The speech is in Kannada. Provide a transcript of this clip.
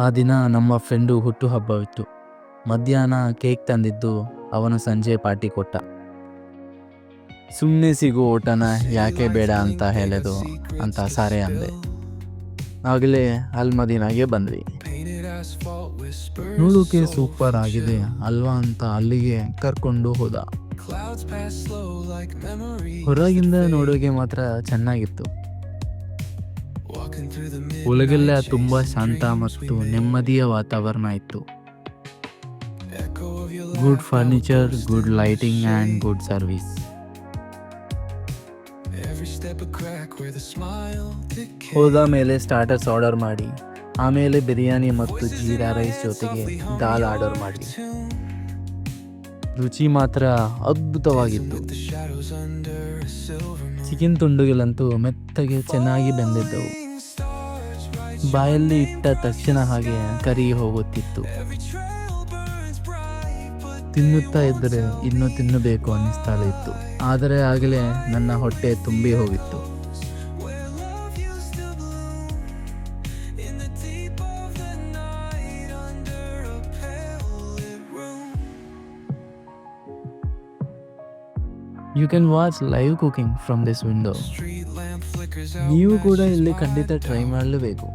ಆ ದಿನ ನಮ್ಮ ಫ್ರೆಂಡು ಹುಟ್ಟುಹಬ್ಬವಿತ್ತು. ಮಧ್ಯಾಹ್ನ ಕೇಕ್ ತಂದಿದ್ದು, ಅವನು ಸಂಜೆ ಪಾರ್ಟಿ ಕೊಟ್ಟ. ಸುಮ್ಮನೆ ಸಿಗೋ ಊಟನ ಯಾಕೆ ಬೇಡ ಅಂತ ಹೇಳೋದು ಅಂತ ಸಾರೆ ಅಂದೆ. ಆಗಲೇ ಅಲ್ಮದೀನಾಗೆ ಬಂದ್ವಿ. ನೋಡೋಕೆ ಸೂಪರ್ ಆಗಿದೆ ಅಲ್ವಾ ಅಂತ ಅಲ್ಲಿಗೆ ಕರ್ಕೊಂಡು ಹೋದ. ಹೊರಗಿಂದ ನೋಡೋಕೆ ಮಾತ್ರ ಚೆನ್ನಾಗಿತ್ತು. ಒಳಗೆಲ್ಲ ತುಂಬ ಶಾಂತ ಮತ್ತು ನೆಮ್ಮದಿಯ ವಾತಾವರಣ ಇತ್ತು. Good furniture, good lighting and good service. ಹೋದ ಮೇಲೆ ಸ್ಟಾರ್ಟರ್ಸ್ ಆರ್ಡರ್ ಮಾಡಿ, ಆಮೇಲೆ ಬಿರಿಯಾನಿ ಮತ್ತು ಜೀರಾ ರೈಸ್ ಜೊತೆಗೆ ದಾಲ್ ಆರ್ಡರ್ ಮಾಡಿ. ರುಚಿ ಮಾತ್ರ ಅದ್ಭುತವಾಗಿತ್ತು. ಚಿಕನ್ ತುಂಡುಗಳಂತೂ ಮೆತ್ತಗೆ ಚೆನ್ನಾಗಿ ಬೆಂದಿದ್ದವು. ಬಾಯಲ್ಲಿ ಇಟ್ಟ ತಕ್ಷಣ ಹಾಗೆ ಕರಗಿ ಹೋಗುತ್ತಿತ್ತು. ತಿನ್ನುತ್ತಾ ಇದ್ದರೆ ಇನ್ನೂ ತಿನ್ನಬೇಕು ಅನ್ನಿಸ್ತಾಲೆ ಇತ್ತು. ಆದರೆ ಆಗಲೇ ನನ್ನ ಹೊಟ್ಟೆ ತುಂಬಿ ಹೋಗಿತ್ತು. You can watch live cooking from this window. ನೀವು ಕೂಡ ಇಲ್ಲಿ ಖಂಡಿತ ಟ್ರೈ ಮಾಡಲೇಬೇಕು.